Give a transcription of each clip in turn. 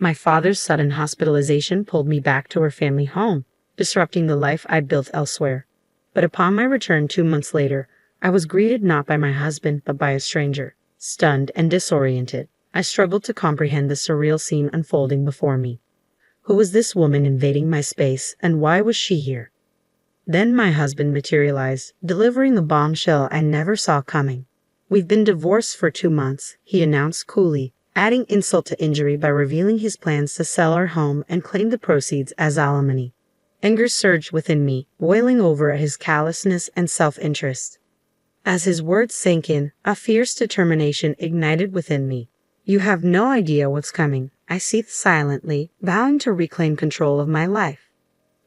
My father's sudden hospitalization pulled me back to our family home, disrupting the life I'd built elsewhere. But upon my return 2 months later, I was greeted not by my husband but by a stranger. Stunned and disoriented, I struggled to comprehend the surreal scene unfolding before me. Who was this woman invading my space, and why was she here? Then my husband materialized, delivering the bombshell I never saw coming. "We've been divorced for 2 months," he announced coolly, adding insult to injury by revealing his plans to sell our home and claim the proceeds as alimony. Anger surged within me, boiling over at his callousness and self-interest. As his words sank in, a fierce determination ignited within me. "You have no idea what's coming," I seethed silently, vowing to reclaim control of my life.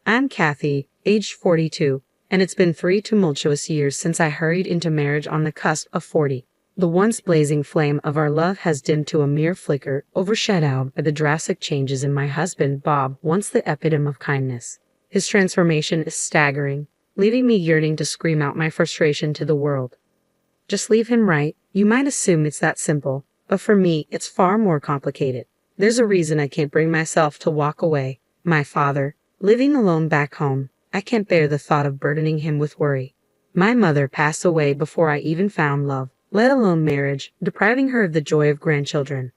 "I'm Kathy, aged 42, and it's been 3 tumultuous years since I hurried into marriage on the cusp of 40. The once blazing flame of our love has dimmed to a mere flicker, overshadowed by the drastic changes in my husband, Bob, once the epitome of kindness. His transformation is staggering, leaving me yearning to scream out my frustration to the world. Just leave him, right? You might assume it's that simple, but for me, it's far more complicated. There's a reason I can't bring myself to walk away. My father, living alone back home, I can't bear the thought of burdening him with worry. My mother passed away before I even found love, let alone marriage, depriving her of the joy of grandchildren.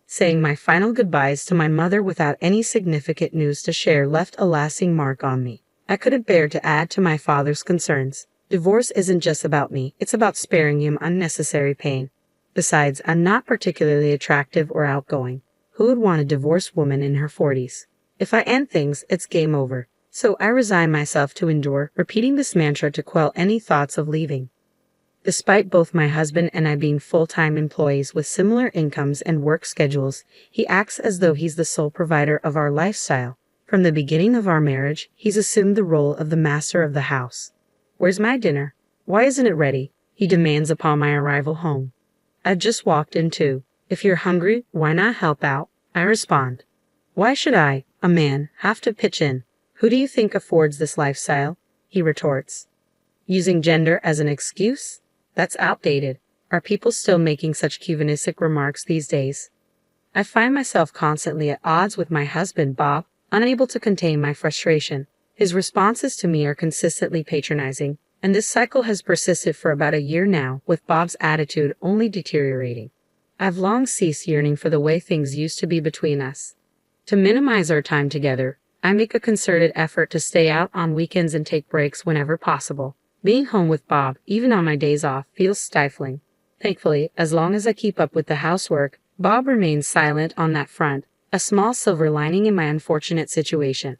Saying my final goodbyes to my mother without any significant news to share left a lasting mark on me. I couldn't bear to add to my father's concerns. Divorce isn't just about me, it's about sparing him unnecessary pain. Besides, I'm not particularly attractive or outgoing. Who would want a divorced woman in her 40s? If I end things, it's game over. So I resign myself to endure, repeating this mantra to quell any thoughts of leaving. Despite both my husband and I being full-time employees with similar incomes and work schedules, he acts as though he's the sole provider of our lifestyle. From the beginning of our marriage, he's assumed the role of the master of the house. "Where's my dinner? Why isn't it ready?" he demands upon my arrival home. "I've just walked in too. If you're hungry, why not help out?" I respond. "Why should I, a man, have to pitch in? Who do you think affords this lifestyle?" he retorts. Using gender as an excuse? That's outdated. Are people still making such chauvinistic remarks these days? I find myself constantly at odds with my husband, Bob, unable to contain my frustration. His responses to me are consistently patronizing, and this cycle has persisted for about a year now, with Bob's attitude only deteriorating. I've long ceased yearning for the way things used to be between us. To minimize our time together, I make a concerted effort to stay out on weekends and take breaks whenever possible. Being home with Bob, even on my days off, feels stifling. Thankfully, as long as I keep up with the housework, Bob remains silent on that front, a small silver lining in my unfortunate situation.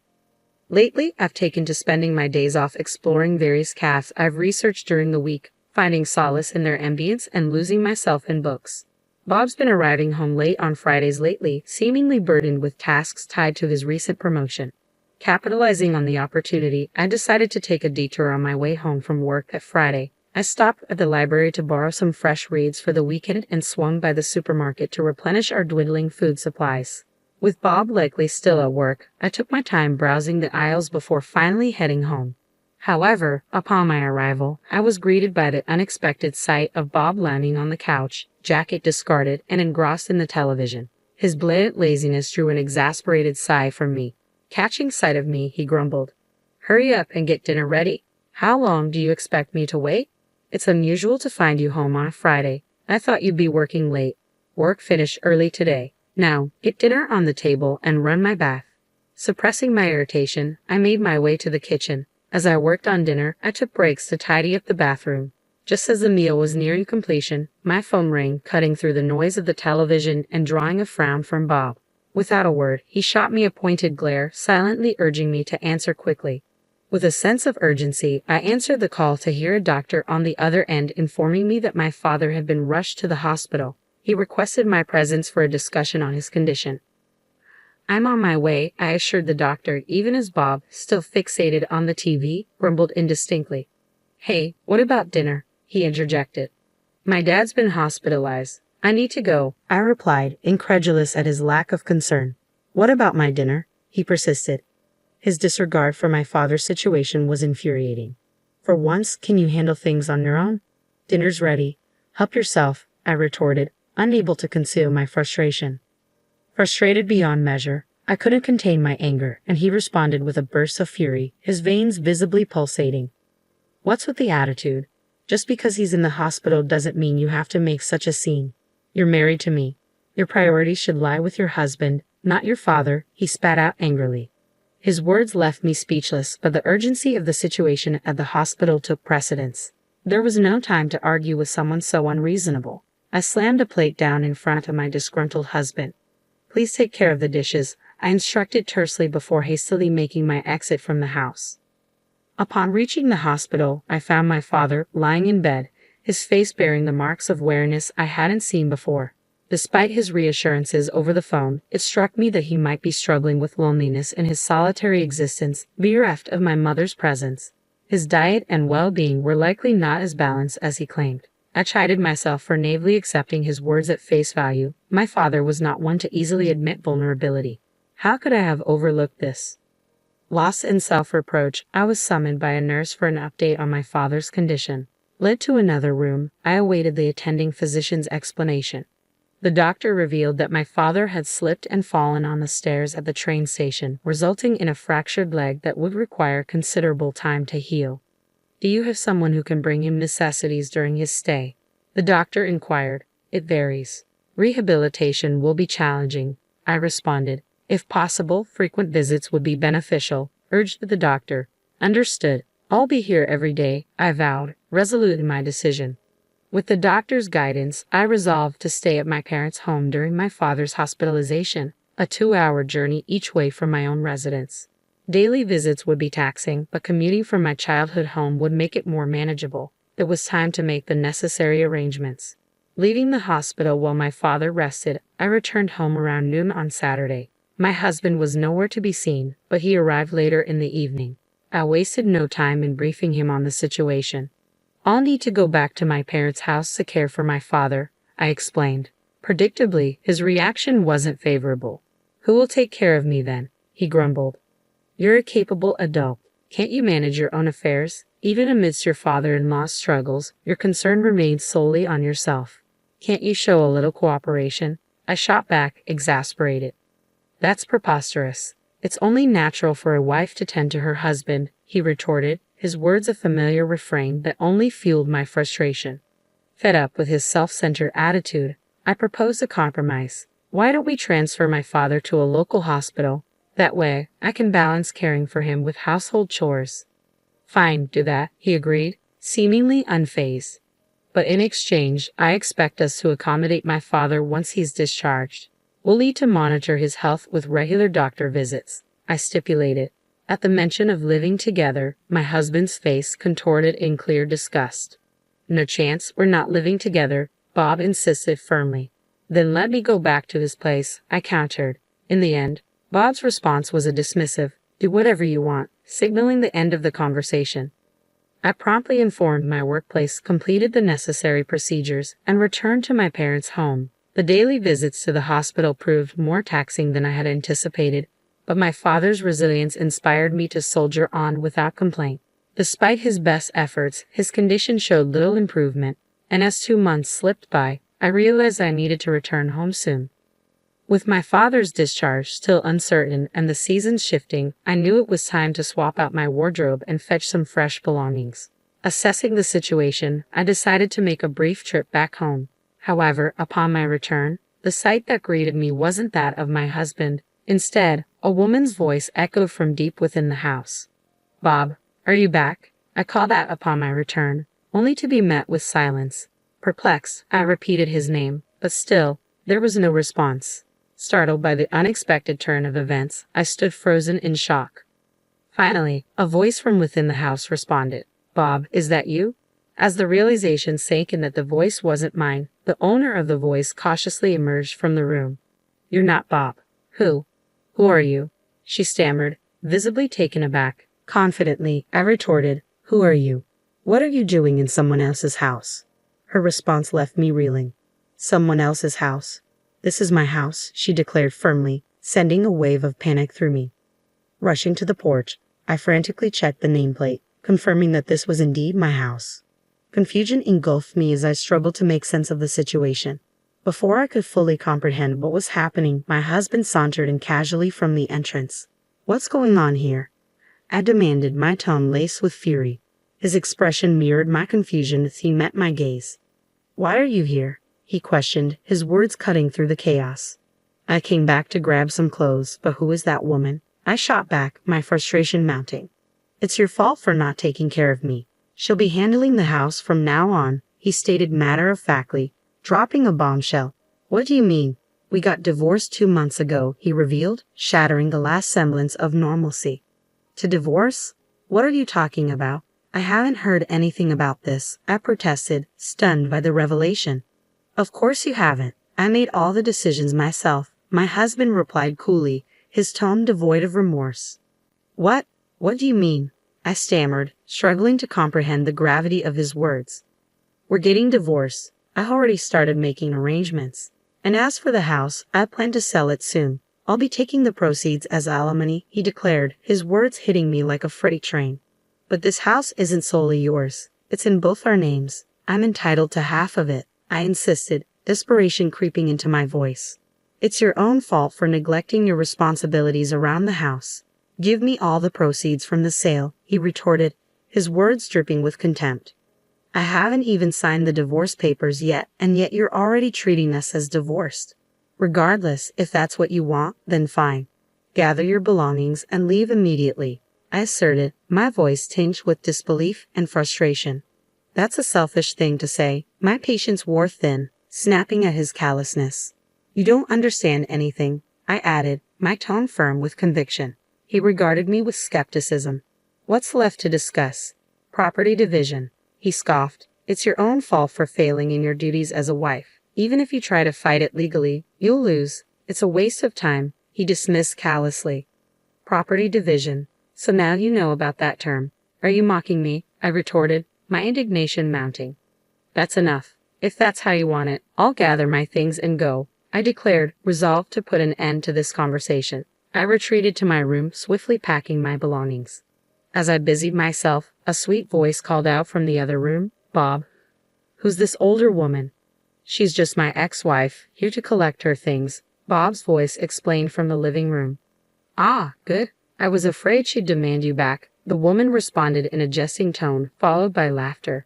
Lately, I've taken to spending my days off exploring various cafes I've researched during the week, finding solace in their ambience and losing myself in books. Bob's been arriving home late on Fridays lately, seemingly burdened with tasks tied to his recent promotion. Capitalizing on the opportunity, I decided to take a detour on my way home from work that Friday. I stopped at the library to borrow some fresh reads for the weekend and swung by the supermarket to replenish our dwindling food supplies. With Bob likely still at work, I took my time browsing the aisles before finally heading home. However, upon my arrival, I was greeted by the unexpected sight of Bob lounging on the couch, jacket discarded, and engrossed in the television. His blatant laziness drew an exasperated sigh from me. Catching sight of me, he grumbled, "Hurry up and get dinner ready. How long do you expect me to wait? It's unusual to find you home on a Friday. I thought you'd be working late. Work finished early today. Now, get dinner on the table and run my bath." Suppressing my irritation, I made my way to the kitchen. As I worked on dinner, I took breaks to tidy up the bathroom. Just as the meal was nearing completion, my phone rang, cutting through the noise of the television and drawing a frown from Bob. Without a word, he shot me a pointed glare, silently urging me to answer quickly. With a sense of urgency, I answered the call to hear a doctor on the other end informing me that my father had been rushed to the hospital. He requested my presence for a discussion on his condition. "I'm on my way," I assured the doctor, even as Bob, still fixated on the TV, grumbled indistinctly. "Hey, what about dinner?" he interjected. "My dad's been hospitalized. I need to go," I replied, incredulous at his lack of concern. "What about my dinner?" he persisted. His disregard for my father's situation was infuriating. "For once, can you handle things on your own?" "Dinner's ready. Help yourself," I retorted, unable to conceal my frustration. Frustrated beyond measure, I couldn't contain my anger, and he responded with a burst of fury, his veins visibly pulsating. What's with the attitude? Just because he's in the hospital doesn't mean you have to make such a scene. You're married to me. Your priorities should lie with your husband, not your father, he spat out angrily. His words left me speechless, but the urgency of the situation at the hospital took precedence. There was no time to argue with someone so unreasonable. I slammed a plate down in front of my disgruntled husband. Please take care of the dishes, I instructed tersely before hastily making my exit from the house. Upon reaching the hospital, I found my father lying in bed, his face bearing the marks of weariness I hadn't seen before. Despite his reassurances over the phone, it struck me that he might be struggling with loneliness in his solitary existence, bereft of my mother's presence. His diet and well-being were likely not as balanced as he claimed. I chided myself for naively accepting his words at face value. My father was not one to easily admit vulnerability. How could I have overlooked this? Lost in self-reproach, I was summoned by a nurse for an update on my father's condition. Led to another room, I awaited the attending physician's explanation. The doctor revealed that my father had slipped and fallen on the stairs at the train station, resulting in a fractured leg that would require considerable time to heal. Do you have someone who can bring him necessities during his stay? The doctor inquired. It varies. Rehabilitation will be challenging, I responded. If possible, frequent visits would be beneficial, urged the doctor. Understood. I'll be here every day, I vowed, resolute in my decision. With the doctor's guidance, I resolved to stay at my parents' home during my father's hospitalization, a 2-hour journey each way from my own residence. Daily visits would be taxing, but commuting from my childhood home would make it more manageable. It was time to make the necessary arrangements. Leaving the hospital while my father rested, I returned home around noon on Saturday. My husband was nowhere to be seen, but he arrived later in the evening. I wasted no time in briefing him on the situation. I'll need to go back to my parents' house to care for my father, I explained. Predictably, his reaction wasn't favorable. Who will take care of me then? He grumbled. You're a capable adult. Can't you manage your own affairs? Even amidst your father-in-law's struggles, your concern remains solely on yourself. Can't you show a little cooperation? I shot back, exasperated. That's preposterous. It's only natural for a wife to tend to her husband, he retorted, his words a familiar refrain that only fueled my frustration. Fed up with his self-centered attitude, I proposed a compromise. Why don't we transfer my father to a local hospital? That way, I can balance caring for him with household chores. Fine, do that, he agreed, seemingly unfazed. But in exchange, I expect us to accommodate my father once he's discharged. We'll need to monitor his health with regular doctor visits, I stipulated. At the mention of living together, my husband's face contorted in clear disgust. No chance, we're not living together, Bob insisted firmly. Then let me go back to his place, I countered. In the end, Bob's response was a dismissive, do whatever you want, signaling the end of the conversation. I promptly informed my workplace, completed the necessary procedures, and returned to my parents' home. The daily visits to the hospital proved more taxing than I had anticipated, but my father's resilience inspired me to soldier on without complaint. Despite his best efforts, his condition showed little improvement, and as 2 months slipped by, I realized I needed to return home soon. With my father's discharge still uncertain and the seasons shifting, I knew it was time to swap out my wardrobe and fetch some fresh belongings. Assessing the situation, I decided to make a brief trip back home. However, upon my return, the sight that greeted me wasn't that of my husband. Instead, a woman's voice echoed from deep within the house. Bob, are you back? I called out upon my return, only to be met with silence. Perplexed, I repeated his name, but still, there was no response. Startled by the unexpected turn of events, I stood frozen in shock. Finally, a voice from within the house responded. Bob, is that you? As the realization sank in that the voice wasn't mine, the owner of the voice cautiously emerged from the room. You're not Bob. Who are you? She stammered, visibly taken aback. Confidently, I retorted, who are you? What are you doing in someone else's house? Her response left me reeling. Someone else's house? This is my house, she declared firmly, sending a wave of panic through me. Rushing to the porch, I frantically checked the nameplate, confirming that this was indeed my house. Confusion engulfed me as I struggled to make sense of the situation. Before I could fully comprehend what was happening, my husband sauntered in casually from the entrance. "What's going on here?" I demanded, my tone laced with fury. His expression mirrored my confusion as he met my gaze. "Why are you here?" he questioned, his words cutting through the chaos. "I came back to grab some clothes, but who is that woman?" I shot back, my frustration mounting. "It's your fault for not taking care of me. She'll be handling the house from now on," he stated matter-of-factly, dropping a bombshell. "What do you mean? We got divorced 2 months ago," he revealed, shattering the last semblance of normalcy. "To divorce? What are you talking about? I haven't heard anything about this," I protested, stunned by the revelation. "Of course you haven't. I made all the decisions myself," my husband replied coolly, his tone devoid of remorse. What do you mean?" I stammered, struggling to comprehend the gravity of his words. "We're getting divorced. I already started making arrangements. And as for the house, I plan to sell it soon. I'll be taking the proceeds as alimony," he declared, his words hitting me like a freight train. "But this house isn't solely yours. It's in both our names. I'm entitled to half of it," I insisted, desperation creeping into my voice. "It's your own fault for neglecting your responsibilities around the house. Give me all the proceeds from the sale," he retorted, his words dripping with contempt. "I haven't even signed the divorce papers yet, and yet you're already treating us as divorced. Regardless, if that's what you want, then fine. Gather your belongings and leave immediately," I asserted, my voice tinged with disbelief and frustration. "That's a selfish thing to say," my patience wore thin, snapping at his callousness. "You don't understand anything," I added, my tone firm with conviction. He regarded me with skepticism. "What's left to discuss? Property division," he scoffed. "It's your own fault for failing in your duties as a wife. Even if you try to fight it legally, you'll lose. It's a waste of time," he dismissed callously. "Property division. So now you know about that term. Are you mocking me?" I retorted, my indignation mounting. "That's enough. If that's how you want it, I'll gather my things and go," I declared, resolved to put an end to this conversation. I retreated to my room, swiftly packing my belongings. As I busied myself, a sweet voice called out from the other room, "Bob." "Who's this older woman?" "She's just my ex-wife, here to collect her things," Bob's voice explained from the living room. "Ah, good. I was afraid she'd demand you back," the woman responded in a jesting tone, followed by laughter.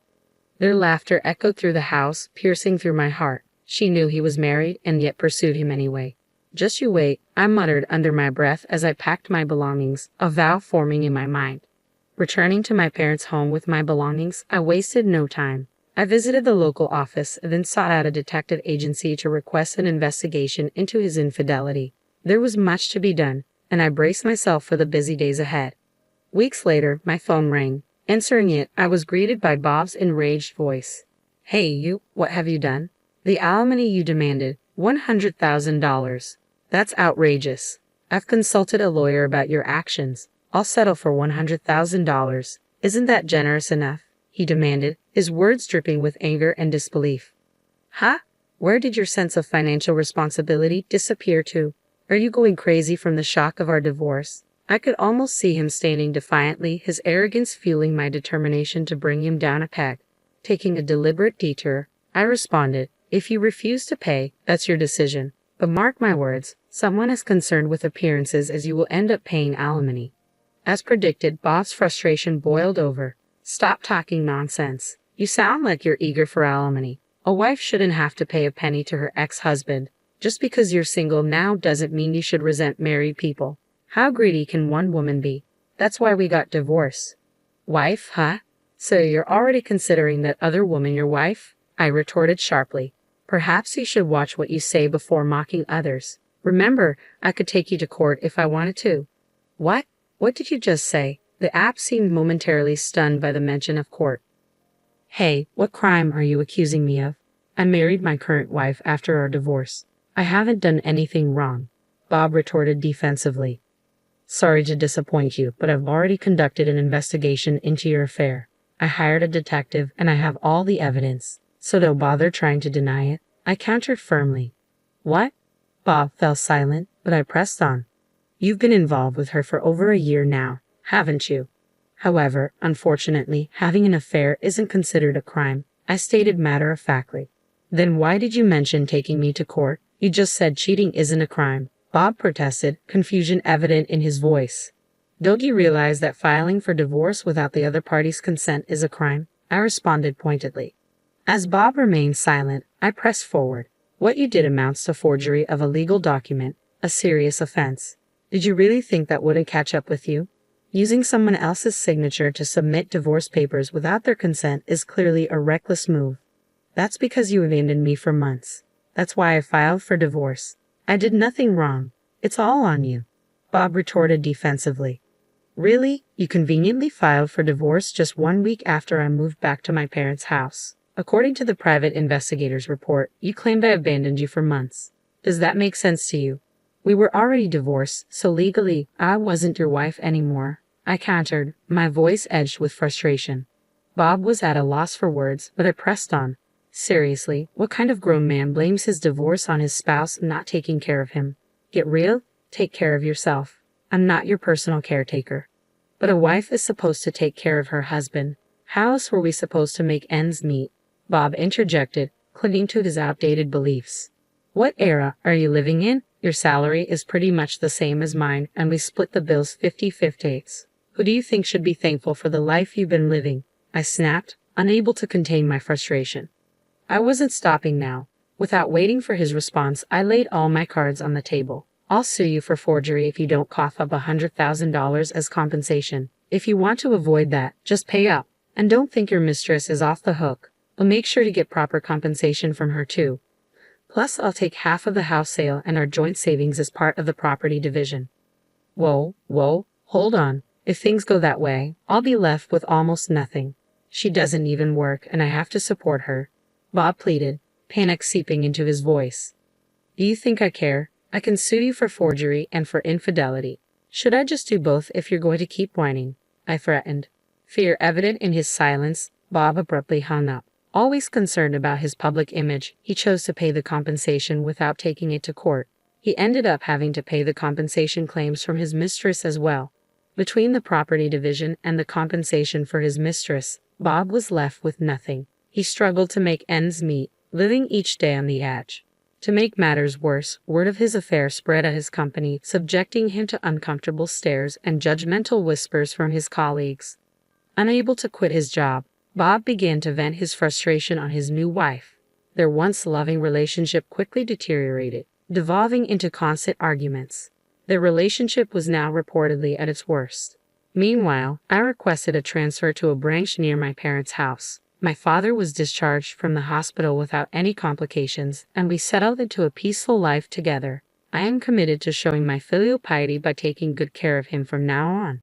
Their laughter echoed through the house, piercing through my heart. She knew he was married and yet pursued him anyway. "Just you wait," I muttered under my breath as I packed my belongings, a vow forming in my mind. Returning to my parents' home with my belongings, I wasted no time. I visited the local office and then sought out a detective agency to request an investigation into his infidelity. There was much to be done, and I braced myself for the busy days ahead. Weeks later, my phone rang. Answering it, I was greeted by Bob's enraged voice. "Hey, you, what have you done?" "The alimony you demanded, $100,000. That's outrageous. I've consulted a lawyer about your actions. I'll settle for $100,000. Isn't that generous enough?" he demanded, his words dripping with anger and disbelief. "Huh? Where did your sense of financial responsibility disappear to? Are you going crazy from the shock of our divorce?" I could almost see him standing defiantly, his arrogance fueling my determination to bring him down a peg. Taking a deliberate detour, I responded, "If you refuse to pay, that's your decision. But mark my words, someone as concerned with appearances as you will end up paying alimony." As predicted, Bob's frustration boiled over. "Stop talking nonsense. You sound like you're eager for alimony. A wife shouldn't have to pay a penny to her ex-husband. Just because you're single now doesn't mean you should resent married people. How greedy can one woman be? That's why we got divorced." "Wife, huh? So you're already considering that other woman your wife?" I retorted sharply. "Perhaps you should watch what you say before mocking others. Remember, I could take you to court if I wanted to." "What? What did you just say?" The app seemed momentarily stunned by the mention of court. "Hey, what crime are you accusing me of? I married my current wife after our divorce. I haven't done anything wrong," Bob retorted defensively. "Sorry to disappoint you, but I've already conducted an investigation into your affair. I hired a detective and I have all the evidence, so don't bother trying to deny it," I countered firmly. "What?" Bob fell silent, but I pressed on. "You've been involved with her for over a year now, haven't you? However, unfortunately, having an affair isn't considered a crime," I stated matter-of-factly. Then why did you mention taking me to court? You just said cheating isn't a crime. Bob protested, confusion evident in his voice. Don't you realize that filing for divorce without the other party's consent is a crime? I responded pointedly. As Bob remained silent, I pressed forward. What you did amounts to forgery of a legal document, a serious offense. Did you really think that wouldn't catch up with you? Using someone else's signature to submit divorce papers without their consent is clearly a reckless move. That's because you abandoned me for months. That's why I filed for divorce. I did nothing wrong. It's all on you. Bob retorted defensively. Really? You conveniently filed for divorce just 1 week after I moved back to my parents' house. According to the private investigator's report, you claimed I abandoned you for months. Does that make sense to you? We were already divorced, so legally, I wasn't your wife anymore. I countered, my voice edged with frustration. Bob was at a loss for words, but I pressed on. Seriously, what kind of grown man blames his divorce on his spouse not taking care of him? Get real? Take care of yourself. I'm not your personal caretaker. But a wife is supposed to take care of her husband. How else were we supposed to make ends meet? Bob interjected, clinging to his outdated beliefs. What era are you living in? Your salary is pretty much the same as mine, and we split the bills 50-50. Who do you think should be thankful for the life you've been living? I snapped, unable to contain my frustration. I wasn't stopping now. Without waiting for his response, I laid all my cards on the table. I'll sue you for forgery if you don't cough up $100,000 as compensation. If you want to avoid that, just pay up. And don't think your mistress is off the hook. But make sure to get proper compensation from her too. Plus, I'll take half of the house sale and our joint savings as part of the property division. Whoa, hold on. If things go that way, I'll be left with almost nothing. She doesn't even work and I have to support her. Bob pleaded, panic seeping into his voice. Do you think I care? I can sue you for forgery and for infidelity. Should I just do both if you're going to keep whining? I threatened. Fear evident in his silence, Bob abruptly hung up. Always concerned about his public image, he chose to pay the compensation without taking it to court. He ended up having to pay the compensation claims from his mistress as well. Between the property division and the compensation for his mistress, Bob was left with nothing. He struggled to make ends meet, living each day on the edge. To make matters worse, word of his affair spread at his company, subjecting him to uncomfortable stares and judgmental whispers from his colleagues. Unable to quit his job, Bob began to vent his frustration on his new wife. Their once loving relationship quickly deteriorated, devolving into constant arguments. Their relationship was now reportedly at its worst. Meanwhile, I requested a transfer to a branch near my parents' house. My father was discharged from the hospital without any complications, and we settled into a peaceful life together. I am committed to showing my filial piety by taking good care of him from now on.